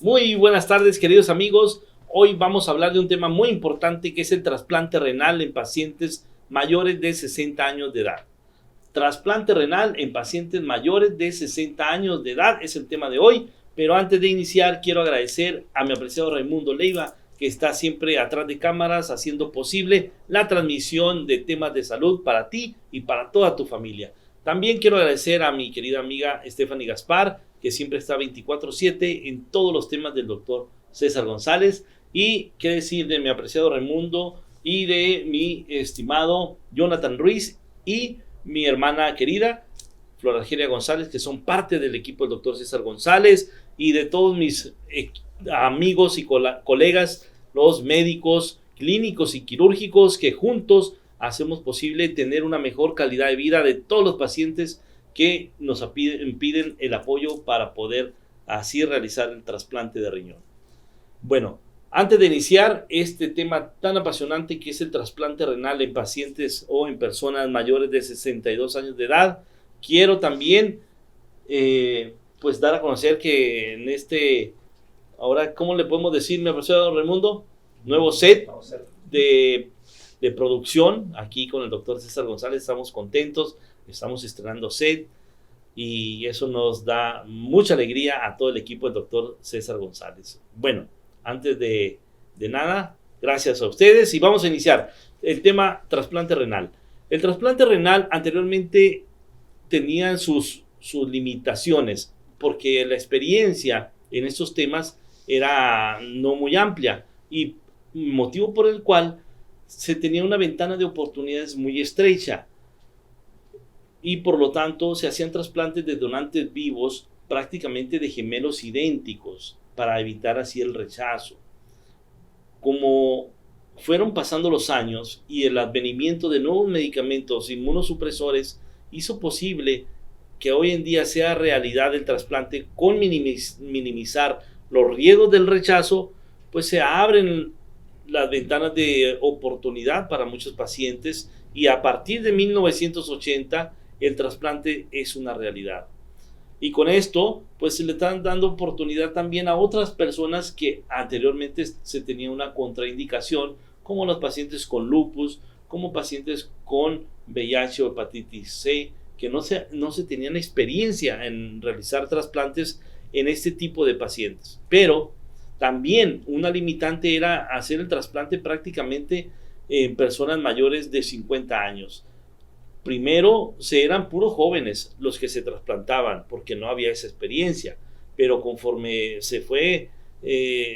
Muy buenas tardes, queridos amigos. Hoy vamos a hablar de un tema muy importante que es el trasplante renal en pacientes mayores de 60 años de edad. Trasplante renal en pacientes mayores de 60 años de edad es el tema de hoy, pero antes de iniciar quiero agradecer a mi apreciado Raimundo Leiva, que está siempre atrás de cámaras haciendo posible la transmisión de temas de salud para ti y para toda tu familia. También quiero agradecer a mi querida amiga Stephanie Gaspar, que siempre está 24/7 en todos los temas del doctor César González. Y qué decir de mi apreciado Raimundo y de mi estimado Jonathan Ruiz y mi hermana querida Flor Argelia González, que son parte del equipo del doctor César González, y de todos mis amigos y colegas, los médicos clínicos y quirúrgicos, que juntos hacemos posible tener una mejor calidad de vida de todos los pacientes que nos piden el apoyo para poder así realizar el trasplante de riñón. Bueno, antes de iniciar este tema tan apasionante que es el trasplante renal en pacientes o en personas mayores de 62 años de edad, quiero también pues dar a conocer que en ahora, ¿cómo le podemos decir, mi apreciado Raimundo? Nuevo set de producción aquí con el doctor César González. Estamos contentos, estamos estrenando set y eso nos da mucha alegría a todo el equipo del doctor César González. Bueno, antes de nada, gracias a ustedes y vamos a iniciar el tema trasplante renal. El trasplante renal anteriormente tenía sus limitaciones porque la experiencia en estos temas era no muy amplia y motivo por el cual se tenía una ventana de oportunidades muy estrecha y por lo tanto se hacían trasplantes de donantes vivos prácticamente de gemelos idénticos para evitar así el rechazo. Como fueron pasando los años y el advenimiento de nuevos medicamentos inmunosupresores hizo posible que hoy en día sea realidad el trasplante con minimizar los riesgos del rechazo, pues se abren las ventanas de oportunidad para muchos pacientes y a partir de 1980 el trasplante es una realidad. Y con esto, pues se le están dando oportunidad también a otras personas que anteriormente se tenía una contraindicación, como los pacientes con lupus, como pacientes con VIH o hepatitis C, que no se tenían experiencia en realizar trasplantes en este tipo de pacientes. Pero también una limitante era hacer el trasplante prácticamente en personas mayores de 50 años. Primero eran puros jóvenes los que se trasplantaban porque no había esa experiencia, pero conforme se fue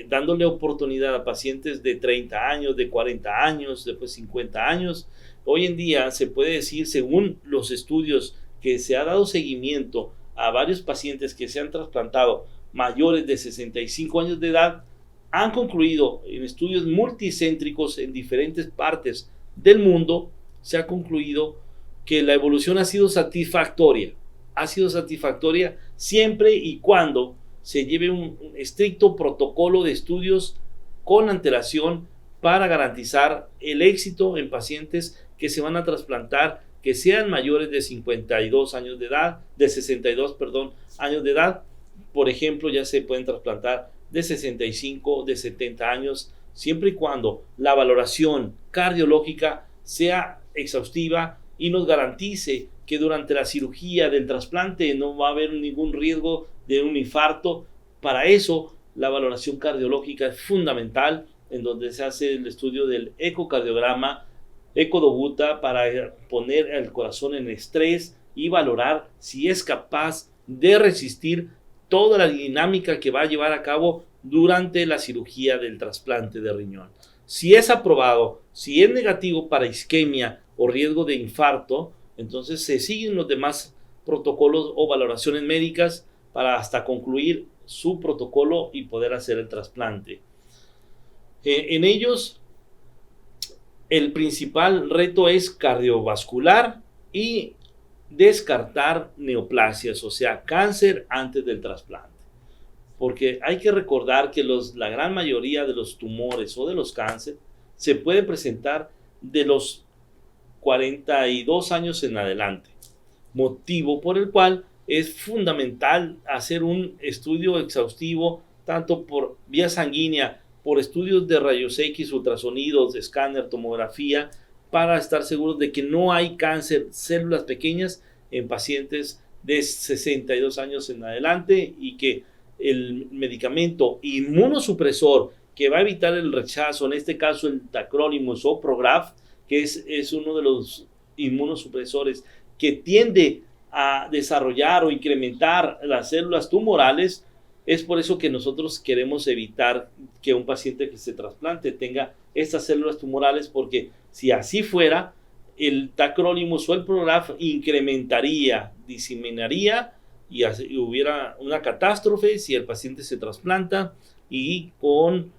dándole oportunidad a pacientes de 30 años, de 40 años, después 50 años, hoy en día se puede decir, según los estudios que se ha dado seguimiento a varios pacientes que se han trasplantado mayores de 65 años de edad, han concluido en estudios multicéntricos en diferentes partes del mundo, se ha concluido que la evolución ha sido satisfactoria siempre y cuando se lleve un estricto protocolo de estudios con antelación para garantizar el éxito en pacientes que se van a trasplantar, que sean mayores de 52 años de edad, de 62, años de edad. Por ejemplo, ya se pueden trasplantar de 65, de 70 años, siempre y cuando la valoración cardiológica sea exhaustiva y nos garantice que durante la cirugía del trasplante no va a haber ningún riesgo de un infarto. Para eso, la valoración cardiológica es fundamental, en donde se hace el estudio del ecocardiograma, ecodobuta, para poner el corazón en estrés y valorar si es capaz de resistir toda la dinámica que va a llevar a cabo durante la cirugía del trasplante de riñón. Si es aprobado, si es negativo para isquemia o riesgo de infarto, entonces se siguen los demás protocolos o valoraciones médicas para hasta concluir su protocolo y poder hacer el trasplante. En ellos, el principal reto es cardiovascular y descartar neoplasias, o sea, cáncer antes del trasplante. Porque hay que recordar que la gran mayoría de los tumores o de los cánceres se pueden presentar de los 42 años en adelante, motivo por el cual es fundamental hacer un estudio exhaustivo tanto por vía sanguínea, por estudios de rayos X, ultrasonidos, escáner, tomografía, para estar seguros de que no hay cáncer, células pequeñas en pacientes de 62 años en adelante, y que el medicamento inmunosupresor que va a evitar el rechazo, en este caso el tacrolimus o Prograf, que es uno de los inmunosupresores que tiende a desarrollar o incrementar las células tumorales. Es por eso que nosotros queremos evitar que un paciente que se trasplante tenga estas células tumorales, porque si así fuera, el tacrolimus o el Prograf incrementaría, diseminaría, y hubiera una catástrofe si el paciente se trasplanta y con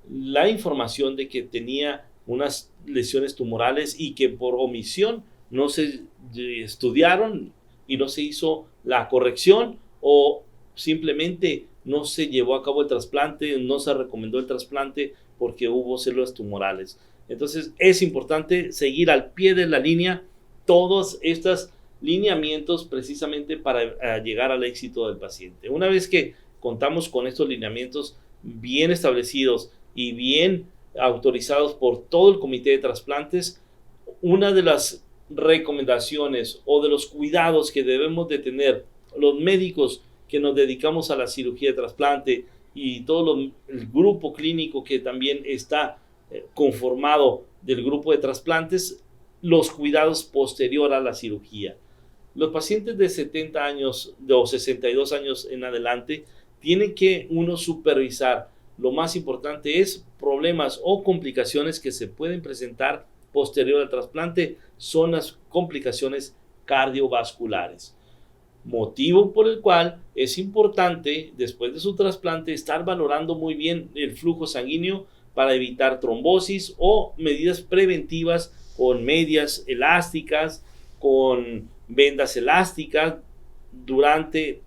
la información de que tenía unas lesiones tumorales y que por omisión no se estudiaron y no se hizo la corrección, o simplemente no se llevó a cabo el trasplante, no se recomendó el trasplante porque hubo células tumorales. Entonces es importante seguir al pie de la línea todos estos lineamientos precisamente para llegar al éxito del paciente. Una vez que contamos con estos lineamientos bien establecidos y bien autorizados por todo el comité de trasplantes, una de las recomendaciones o de los cuidados que debemos de tener los médicos que nos dedicamos a la cirugía de trasplante y todo el grupo clínico que también está conformado del grupo de trasplantes, los cuidados posterior a la cirugía. Los pacientes de 70 años o 62 años en adelante tienen que uno supervisar. Lo más importante es problemas o complicaciones que se pueden presentar posterior al trasplante, son las complicaciones cardiovasculares. Motivo por el cual es importante, después de su trasplante, estar valorando muy bien el flujo sanguíneo para evitar trombosis o medidas preventivas con medias elásticas, con vendas elásticas durante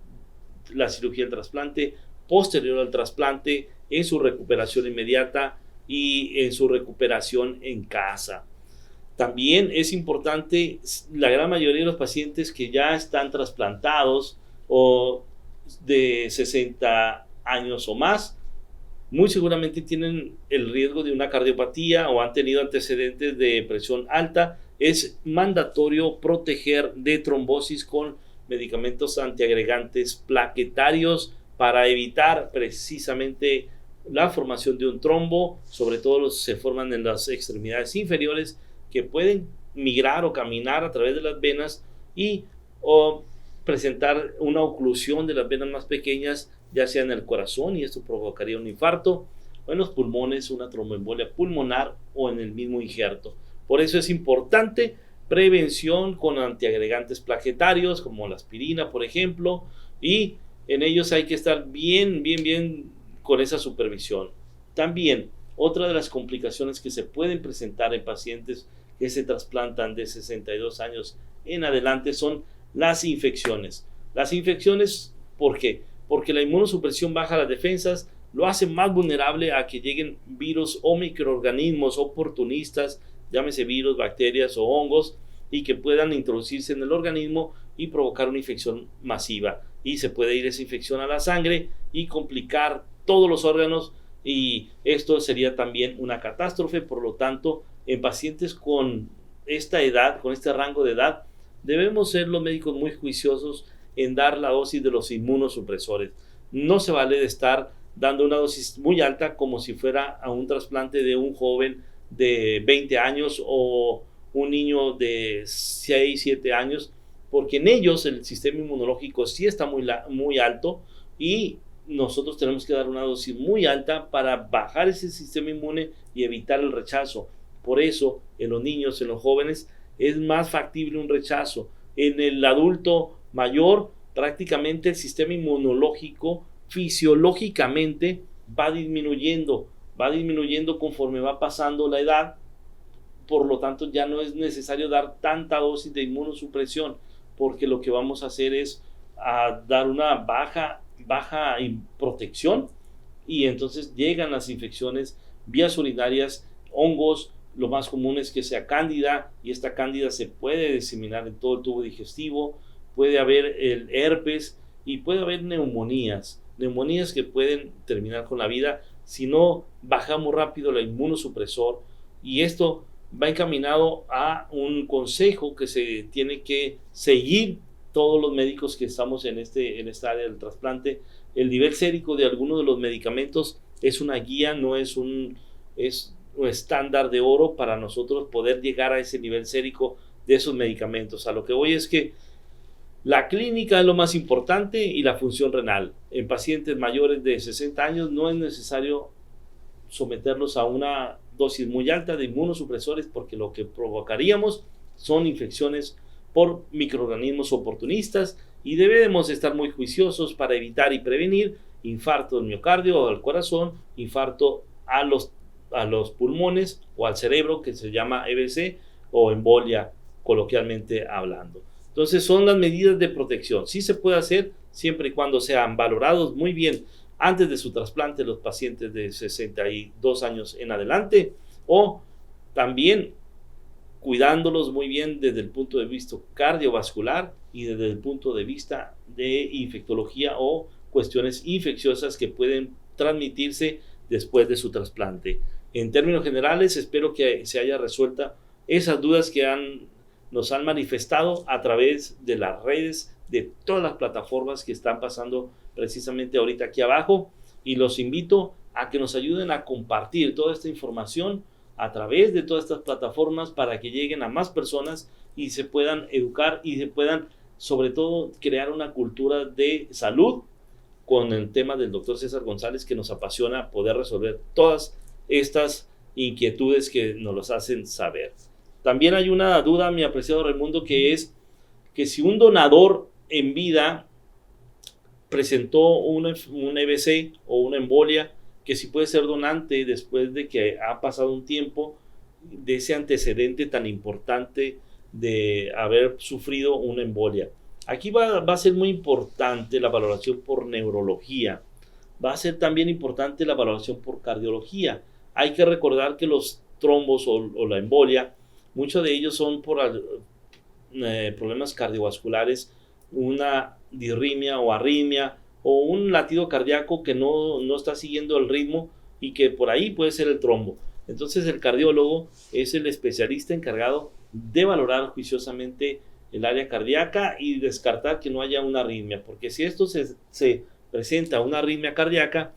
la cirugía del trasplante, posterior al trasplante, en su recuperación inmediata y en su recuperación en casa. También es importante, la gran mayoría de los pacientes que ya están trasplantados o de 60 años o más, muy seguramente tienen el riesgo de una cardiopatía o han tenido antecedentes de presión alta. Es mandatorio proteger de trombosis con medicamentos antiagregantes plaquetarios para evitar precisamente la formación de un trombo. Sobre todo se forman en las extremidades inferiores, que pueden migrar o caminar a través de las venas o presentar una oclusión de las venas más pequeñas, ya sea en el corazón, y esto provocaría un infarto, o en los pulmones, una tromboembolia pulmonar, o en el mismo injerto. Por eso es importante prevención con antiagregantes plaquetarios como la aspirina, por ejemplo, y en ellos hay que estar bien con esa supervisión. También otra de las complicaciones que se pueden presentar en pacientes que se trasplantan de 62 años en adelante son las infecciones. Las infecciones, ¿por qué? Porque la inmunosupresión baja las defensas, lo hace más vulnerable a que lleguen virus o microorganismos oportunistas, llámese virus, bacterias o hongos, y que puedan introducirse en el organismo y provocar una infección masiva. Y se puede ir esa infección a la sangre y complicar todos los órganos, y esto sería también una catástrofe. Por lo tanto, en pacientes con esta edad, con este rango de edad, debemos ser los médicos muy juiciosos en dar la dosis de los inmunosupresores. No se vale de estar dando una dosis muy alta como si fuera a un trasplante de un joven de 20 años o un niño de 6, 7 años, porque en ellos el sistema inmunológico sí está muy alto, y nosotros tenemos que dar una dosis muy alta para bajar ese sistema inmune y evitar el rechazo. Por eso en los niños, en los jóvenes, es más factible un rechazo. En el adulto mayor, prácticamente el sistema inmunológico fisiológicamente va disminuyendo conforme va pasando la edad. Por lo tanto, ya no es necesario dar tanta dosis de inmunosupresión, porque lo que vamos a hacer es dar una baja protección, y entonces llegan las infecciones vías urinarias, hongos. Lo más común es que sea cándida, y esta cándida se puede diseminar en todo el tubo digestivo. Puede haber el herpes y puede haber neumonías. neumonías que pueden terminar con la vida si no bajamos rápido el inmunosupresor, y esto va encaminado a un consejo que se tiene que seguir todos los médicos que estamos en esta área del trasplante. El nivel sérico de algunos de los medicamentos es una guía, no es un estándar de oro para nosotros poder llegar a ese nivel sérico de esos medicamentos. A lo que voy es que la clínica es lo más importante y la función renal. En pacientes mayores de 60 años no es necesario someterlos a una dosis muy alta de inmunosupresores, porque lo que provocaríamos son infecciones por microorganismos oportunistas, y debemos estar muy juiciosos para evitar y prevenir infarto del miocardio o al corazón, infarto a los pulmones o al cerebro, que se llama EBC, o embolia coloquialmente hablando. Entonces son las medidas de protección. Sí se puede hacer siempre y cuando sean valorados muy bien antes de su trasplante los pacientes de 62 años en adelante, o también cuidándolos muy bien desde el punto de vista cardiovascular y desde el punto de vista de infectología o cuestiones infecciosas que pueden transmitirse después de su trasplante. En términos generales, espero que se haya resuelto esas dudas que nos han manifestado a través de las redes, de todas las plataformas que están pasando precisamente ahorita aquí abajo, y los invito a que nos ayuden a compartir toda esta información a través de todas estas plataformas para que lleguen a más personas y se puedan educar y se puedan, sobre todo, crear una cultura de salud con el tema del doctor César González, que nos apasiona poder resolver todas estas inquietudes que nos los hacen saber. También hay una duda, mi apreciado Raimundo, que es que si un donador en vida presentó un EBC o una embolia, que si puede ser donante después de que ha pasado un tiempo de ese antecedente tan importante de haber sufrido una embolia. Aquí va a ser muy importante la valoración por neurología. Va a ser también importante la valoración por cardiología. Hay que recordar que los trombos o la embolia, muchos de ellos son por problemas cardiovasculares, una disritmia o arritmia, o un latido cardíaco que no está siguiendo el ritmo, y que por ahí puede ser el trombo. Entonces el cardiólogo es el especialista encargado de valorar juiciosamente el área cardíaca y descartar que no haya una arritmia, porque si esto se presenta una arritmia cardíaca,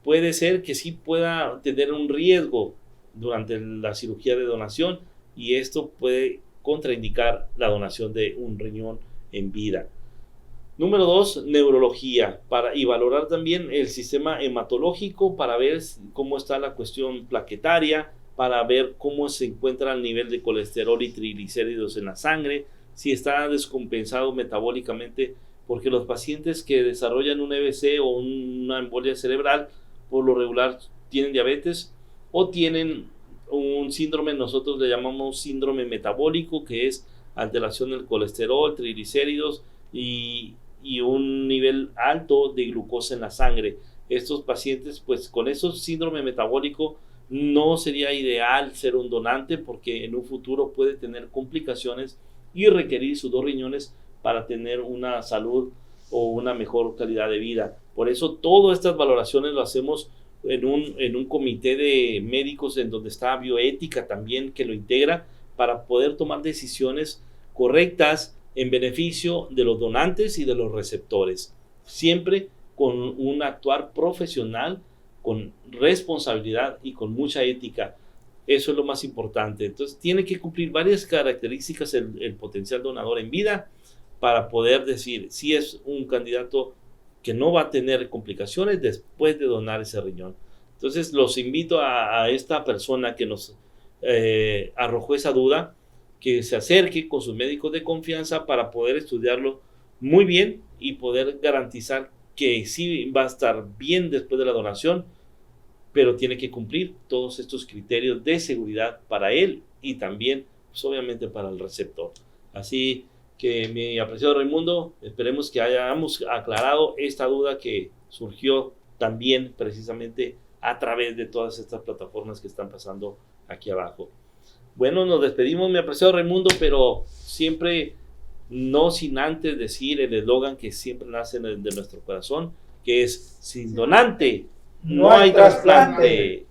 puede ser que sí pueda tener un riesgo durante la cirugía de donación, y esto puede contraindicar la donación de un riñón en vida. Número 2, neurología, y valorar también el sistema hematológico para ver cómo está la cuestión plaquetaria, para ver cómo se encuentra el nivel de colesterol y triglicéridos en la sangre, si está descompensado metabólicamente, porque los pacientes que desarrollan un EBC o una embolia cerebral, por lo regular tienen diabetes o tienen un síndrome, nosotros le llamamos síndrome metabólico, que es alteración del colesterol, triglicéridos y un nivel alto de glucosa en la sangre. Estos pacientes, pues con esos síndrome metabólico, no sería ideal ser un donante, porque en un futuro puede tener complicaciones y requerir sus 2 riñones para tener una salud o una mejor calidad de vida. Por eso todas estas valoraciones lo hacemos en un comité de médicos, en donde está bioética también, que lo integra, para poder tomar decisiones correctas en beneficio de los donantes y de los receptores, siempre con un actuar profesional, con responsabilidad y con mucha ética. Eso es lo más importante. Entonces tiene que cumplir varias características el potencial donador en vida para poder decir si es un candidato que no va a tener complicaciones después de donar ese riñón. Entonces los invito a esta persona que nos arrojó esa duda, que se acerque con sus médicos de confianza para poder estudiarlo muy bien y poder garantizar que sí va a estar bien después de la donación, pero tiene que cumplir todos estos criterios de seguridad para él y también, pues, obviamente, para el receptor. Así que, mi apreciado Raimundo, esperemos que hayamos aclarado esta duda que surgió también precisamente a través de todas estas plataformas que están pasando aquí abajo. Bueno, nos despedimos, mi apreciado Raimundo, pero siempre no sin antes decir el eslogan que siempre nace de nuestro corazón: que es sin donante no hay trasplante.